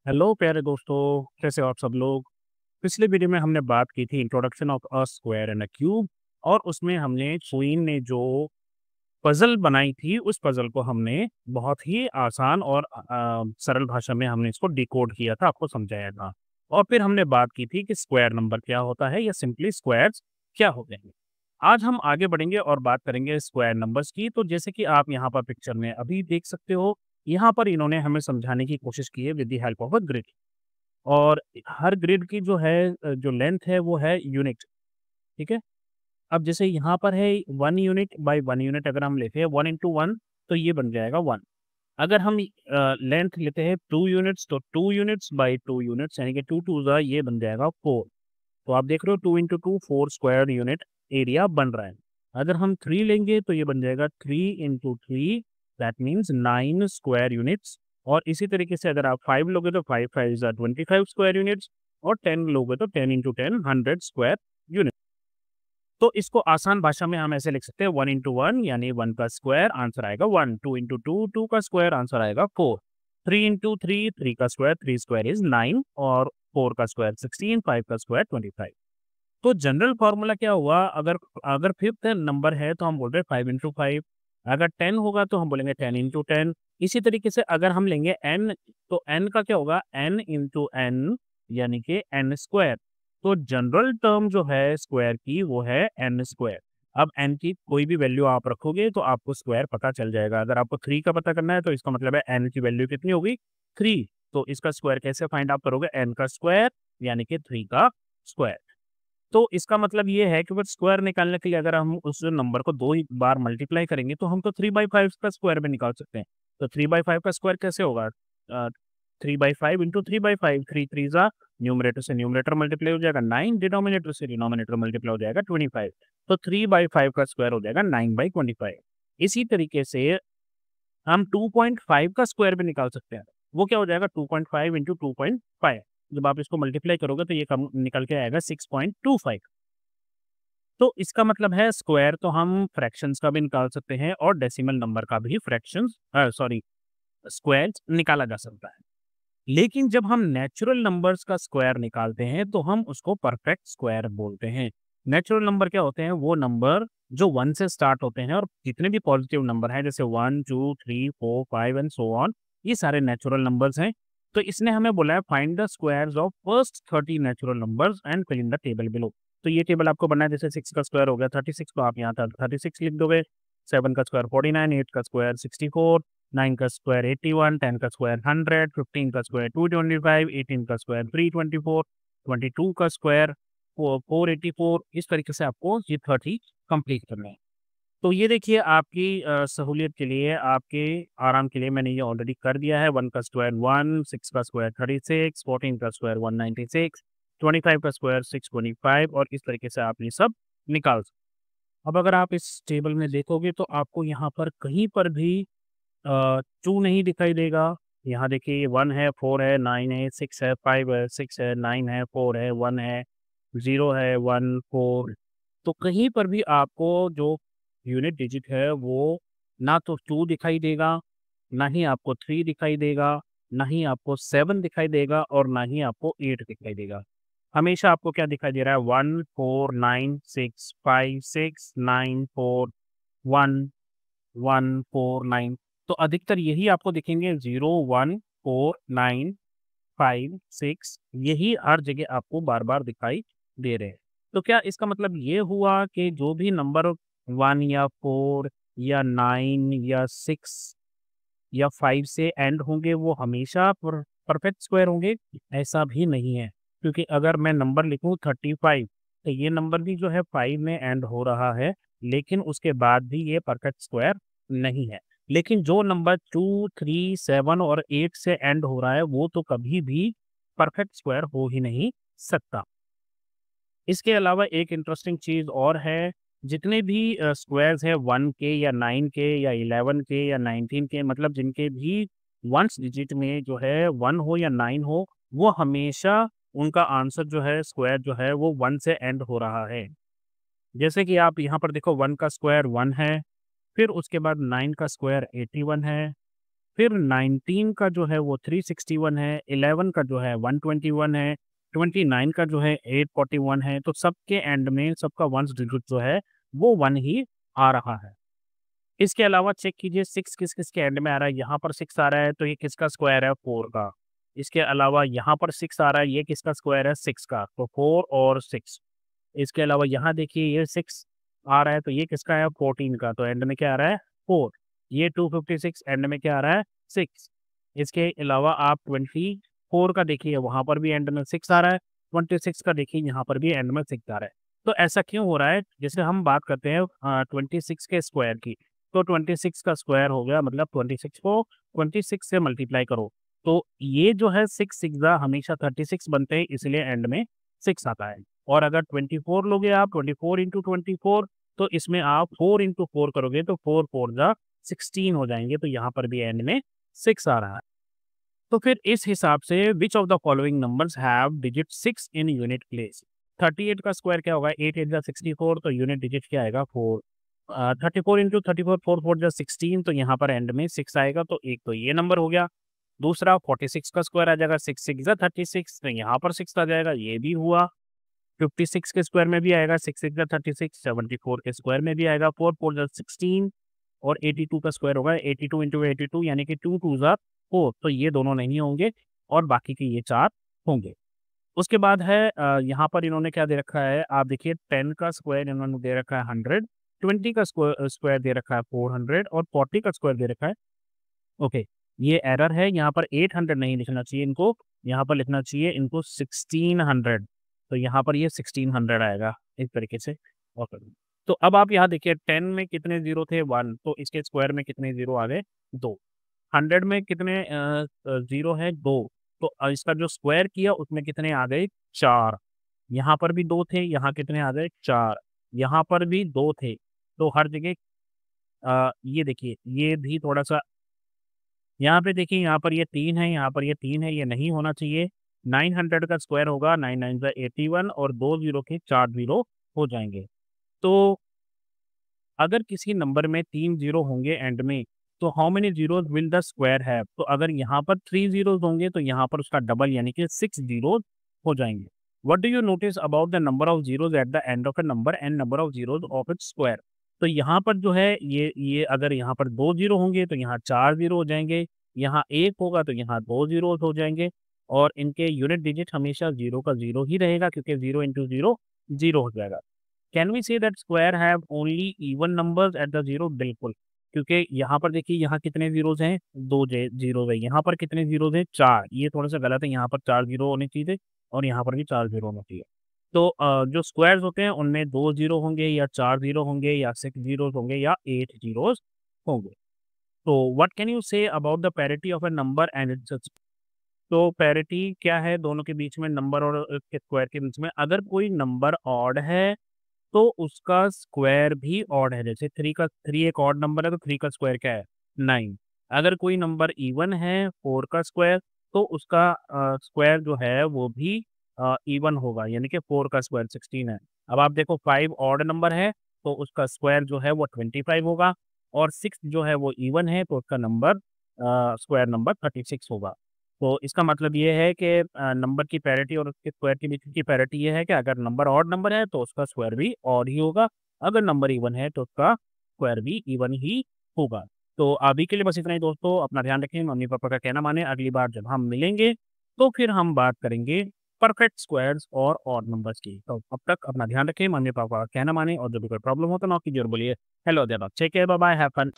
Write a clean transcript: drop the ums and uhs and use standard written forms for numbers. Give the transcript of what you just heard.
Hello प्यारे दोस्तों, कैसे हो आप सब लोग। पिछले वीडियो में हमने बात की थी introduction of a square and a cube. और उसमें हमने क्वीन ने जो पजल बनाई थी उस पजल को हमने बहुत ही आसान और सरल भाषा में हमने इसको डिकोड किया था, आपको समझाया था। और फिर हमने बात की थी कि स्क्वायर नंबर क्या होता है या सिंपली स्क्वायर्स क्या होते हैं। आज हम आगे बढ़ेंगे और बात करेंगे स्क्वायर नंबर्स की। तो जैसे कि आप यहाँ पर पिक्चर में अभी देख सकते हो, यहाँ पर इन्होंने हमें समझाने की कोशिश की है with the help of a grid. और हर ग्रिड की जो है जो लेंथ है वो है यूनिट। ठीक है। अब जैसे यहाँ पर है 1 यूनिट बाय 1 यूनिट, अगर हम लेते हैं 1 इंटू 1 तो ये बन जाएगा 1। अगर हम लेंथ लेते हैं 2 यूनिट्स तो 2 यूनिट्स बाय 2 यूनिट्स यानी कि 2 टू ज़ा ये बन जाएगा 4। तो आप देख रहे हो 2 इंटू 2 4 स्क्वायर यूनिट एरिया बन रहा है। अगर हम 3 लेंगे तो ये बन जाएगा 3 into 3, that means 9 square units. और इसी तरीके से अगर आप 5 लोगे तो 5 5 ज़ा 25 स्क्वायर यूनिट्स। और 10 लोगे तो 10 इंटू 10 100 स्क्वायर यूनिट। तो इसको आसान भाषा में हम ऐसे लिख सकते हैं 1 इंटू 1 यानी 1 का स्क्वायर आंसर आएगा 1, 2 इंटू 2 2 का स्क्वायर आंसर आएगा 4, 3 इंटू 3 3 का स्क्वायर 3 स्क्वायर इज 9 और 4 का स्क्वायर 16, 5 का स्क्वायर 25। तो जनरल फॉर्मूला क्या हुआ, अगर अगर फिफ्थ नंबर है तो हम बोल रहे हैं 5 इंटू 5। अगर 10 होगा तो हम बोलेंगे 10 इंटू 10। इसी तरीके से अगर हम लेंगे n तो n का क्या होगा n इंटू n यानी कि n स्क्वायर। तो जनरल टर्म जो है स्क्वायर की वो है n स्क्वायर। अब n की कोई भी वैल्यू आप रखोगे तो आपको स्क्वायर पता चल जाएगा। अगर आपको 3 का पता करना है तो इसका मतलब है n की वैल्यू कितनी होगी 3। तो इसका स्क्वायर कैसे फाइंड आउट करोगे, n का स्क्वायर यानी कि 3 का स्क्वायर। तो इसका मतलब ये है कि बस स्क्वायर निकालने के लिए अगर हम उस नंबर को 2 ही बार मल्टीप्लाई करेंगे तो हम तो 3/5 का स्क्वायर भी निकाल सकते हैं। तो 3/5 का स्क्वायर कैसे होगा? 3/5 इंटू 3/5, 3 3 ज़ा न्यूमरेटर से न्यूमरेटर मल्टीप्लाई हो जाएगा 9, डिनोमिनेटर से डिनोमिनेटर मल्टीप्लाई हो जाएगा 25। तो 3/5 का स्क्वायर हो जाएगा 9/25। इसी तरीके से हम 2.5 का स्क्वायर भी निकाल सकते हैं। वो क्या हो जाएगा 2.5 इंटू 2.5। जब आप इसको मल्टीप्लाई करोगे तो ये कम निकल के आएगा 6.25। तो इसका मतलब है स्क्वायर तो हम फ्रैक्शंस का भी निकाल सकते हैं और डेसिमल नंबर का भी फ्रैक्शंस सॉरी स्क्वायर निकाला जा सकता है। लेकिन जब हम नेचुरल नंबर्स का स्क्वायर निकालते हैं तो हम उसको परफेक्ट स्क्वायर बोलते हैं। नेचुरल नंबर क्या होते हैं, वो नंबर जो 1 से स्टार्ट होते हैं और जितने भी पॉजिटिव नंबर हैं जैसे 1 2 3 4 5 एंड सो ऑन, ये सारे नेचुरल नंबर्स हैं। तो इसने हमें बोला है find the squares of first 30 natural numbers and fill in the table below. तो ये टेबल आपको बनना है, जैसे 6 का स्क्वायर हो गया 36, तो आप यहाँ 36 लिख दोगे। 7 का स्क्वायर 49, 8 का स्क्वायर 64, 9 का स्क्वायर 81, 10 का स्क्वायर 100, 15 का स्क्वायर 225, 18 का स्क्वायर 324, 22 का स्क्वायर 484। इस तरीके से आपको ये 30 कंप्लीट करना है। तो ये देखिए आपकी सहूलियत के लिए, आपके आराम के लिए मैंने ये ऑलरेडी कर दिया है। 1 का स्क्वायर 1, 6 का स्क्वायर 36, 14 का स्क्वायर 196, 25 का स्क्वायर 625 और इस तरीके से आप ये सब निकाल सकते। अब अगर आप इस टेबल में देखोगे तो आपको यहाँ पर कहीं पर भी 2 नहीं दिखाई देगा। यहाँ देखिए ये 1 है, 4 है, 9 है, 6 है, 5 है, 6 है, 9 है, 4 है, 1 है, 0 है, 1 4। तो कहीं पर भी आपको जो यूनिट डिजिट है वो ना तो 2 दिखाई देगा, ना ही आपको 3 दिखाई देगा, ना ही आपको 7 दिखाई देगा और ना ही आपको 8 दिखाई देगा। हमेशा आपको क्या दिखाई दे रहा है 1 4 9 6 5 6 9 4 1 1 4 9। तो अधिकतर यही आपको दिखेंगे 0 1 4 9 5 6, यही हर जगह आपको बार-बार दिखाई दे रहे हैं। तो क्या इसका मतलब ये हुआ कि जो भी नंबर 1 या 4 या 9 या 6 या 5 से एंड होंगे वो हमेशा परफेक्ट स्क्वायर होंगे? ऐसा भी नहीं है। क्योंकि अगर मैं नंबर लिखूँ 35 तो ये नंबर भी जो है 5 में एंड हो रहा है, लेकिन उसके बाद भी ये परफेक्ट स्क्वायर नहीं है। लेकिन जो नंबर 2 3 7 और 8 से एंड हो रहा है वो तो कभी भी परफेक्ट स्क्वायर हो ही नहीं सकता। इसके अलावा एक इंटरेस्टिंग चीज़ और है, जितने भी स्क्वायर्स हैं 1 के या 9 के या 11 के या 19 के, मतलब जिनके भी वंस डिजिट में जो है 1 हो या 9 हो, वो हमेशा उनका आंसर जो है स्क्वायर जो है वो 1 से एंड हो रहा है। जैसे कि आप यहाँ पर देखो 1 का स्क्वायर 1 है, फिर उसके बाद 9 का स्क्वायर 81 है, फिर 19 का जो है वो 361 है, 11 का जो है 121 है, 29 का जो है 841 है। तो सबके एंड में सबका वंस डिजिट जो है वो 1 ही आ रहा है। इसके अलावा चेक कीजिए 6 किस-किस के एंड में आ रहा है। यहाँ पर 6 आ रहा है तो ये किसका स्क्वायर है? 4 का। इसके अलावा यहाँ पर 6 आ रहा है, ये किसका स्क्वायर है? 6 का। तो 4 और 6। इसके अलावा यहाँ देखिए ये 6 आ रहा है तो ये किसका है? 14 का। तो एंड में क्या आ रहा है? 4। ये 256 एंड में क्या आ रहा है? 6। इसके अलावा आप 24 का देखिए वहाँ पर भी एंड में 6 आ रहा है। 26 का देखिए यहाँ पर भी एंड में 6 आ रहा है। तो ऐसा क्यों हो रहा है? जैसे हम बात करते हैं 26 के स्क्वायर की, तो 26 का स्क्वायर हो गया मतलब 26 को 26 से मल्टीप्लाई करो। तो ये जो है 6 सिक्सा हमेशा 36 बनते हैं, इसलिए एंड में 6 आता है। और अगर 24 लोगे आप 24 इंटू 24, तो इसमें आप 4 इंटू 4 करोगे तो 4 4 जा 16 हो जाएंगे। तो यहाँ पर भी एंड में 6 आ रहा है। तो फिर इस हिसाब से which of the following numbers have digit 6 in unit place? 38 का स्क्वायर क्या होगा? 8 8 जा 64, तो यूनिट डिजिट क्या आएगा? 4। 34 इंटू 34, 4 4 जा 16, तो यहाँ पर एंड में 6 आएगा। तो एक तो ये नंबर हो गया। दूसरा 46 का स्क्वायर आ जाएगा, 6 6 जा 36, तो यहाँ पर 6 आ जाएगा, ये भी हुआ। 56 के स्क्वायर में भी आएगा, 6 6 जा 36, 74 के स्क्वायर में भी आएगा, 4 4 जा 16, और 82 का स्क्वायर होगा 82 इंटू 82, यानी कि 2 2 जा 4, तो ये दोनों नहीं होंगे और बाकी के ये 4 होंगे। उसके बाद है यहाँ पर इन्होंने क्या दे रखा है? आप देखिए 10 का स्क्वायर इन्होंने दे रखा है 100, 20 का स्क्वायर दे रखा है 400, और 40 का स्क्वायर दे रखा है। ओके, ये एरर है, यहाँ पर 800 नहीं लिखना चाहिए इनको, यहाँ पर लिखना चाहिए इनको 1600। तो यहाँ पर ये 1600 आएगा इस तरीके से। ओके, तो अब आप यहाँ देखिए 10 में कितने जीरो थे? 1, तो इसके स्क्वायर में कितने जीरो आ गए? 2। 100 में कितने जीरो है? 2। तो इसका जो स्क्वायर किया उसमें कितने आ गए? 4। यहाँ पर भी 2 थे, यहाँ कितने आ गए? 4। यहाँ पर भी 2 थे, तो हर जगह ये देखिए ये भी थोड़ा-सा, यहाँ पे देखिए यहाँ पर ये 3 है, यहाँ पर ये 3 है, ये नहीं होना चाहिए। 900 का स्क्वायर होगा 9 9 जा 81, और 2 ज़ीरो के 4 ज़ीरो हो जाएँगे। तो अगर किसी नंबर में 3 ज़ीरो होंगे एंड में, तो how many zeros will the square have? तो अगर यहाँ पर 3 ज़ीरोज़ होंगे तो यहाँ पर उसका डबल यानी कि 6 ज़ीरोज़ हो जाएँगे। What do you notice about the number of zeros at the end of a number and number of zeros of its square? तो यहाँ पर जो है ये अगर यहाँ पर 2 ज़ीरो होंगे तो यहाँ 4 ज़ीरो हो जाएँगे, यहाँ 1 होगा तो यहाँ 2 ज़ीरोज़ हो जाएँगे, और इनके यूनिट डिजिट हमेशा 0 का 0 ही रहेगा, क्योंकि 0 इंटू 0 0 हो जाएगा। Can we say that square have only even numbers at the zero? बिल्कुल, क्योंकि यहाँ पर देखिए यहाँ कितने ज़ीरोज़ हैं? 2 जे ज़ीरोज़ है। यहाँ पर कितने ज़ीरोज़ हैं? 4। ये थोड़ा-सा गलत है, यहाँ पर 4 ज़ीरो होने चाहिए और यहाँ पर भी 4 ज़ीरो होना चाहिए। तो जो स्क्वायर्स होते हैं उनमें 2 ज़ीरो होंगे या 4 ज़ीरो होंगे या 6 ज़ीरोज़ होंगे या 8 ज़ीरोज़ होंगे। तो what can you say about the parity of a number and it's? तो पैरिटी क्या है दोनों के बीच में, नंबर और उसके स्क्वायर के बीच में? अगर कोई नंबर ऑड है तो उसका स्क्वायर भी ऑड है। जैसे 3 का 3 एक ऑड नंबर है तो 3 का स्क्वायर क्या है? 9। अगर कोई नंबर इवन है 4 का स्क्वायर, तो उसका स्क्वायर जो है वो भी इवन होगा, यानी कि 4 का स्क्वायर 16 है। अब आप देखो 5 ऑड नंबर है तो उसका स्क्वायर जो है वो 25 होगा, और 6 जो है वो इवन है तो उसका नंबर स्क्वायर नंबर 36 होगा। तो इसका मतलब ये है कि नंबर की पैरिटी और उसके स्क्वायर के बीच की पैरिटी ये है कि अगर नंबर ऑड नंबर है तो उसका स्क्वायर भी ऑड ही होगा, अगर नंबर इवन है तो उसका स्क्वायर भी इवन ही होगा। तो अभी के लिए बस इतना ही दोस्तों, अपना ध्यान रखें, मम्मी-पापा का कहना मानें। अगली बार जब हम मिलेंगे तो फिर हम बात करेंगे परफेक्ट स्क्वायर्स और ऑड नंबर्स की। तो अब तक अपना ध्यान रखें, मम्मी-पापा का कहना मानें, और जब भी कोई प्रॉब्लम हो तो नॉक कीजिए और बोलिए hello there, take care, bye bye, have fun.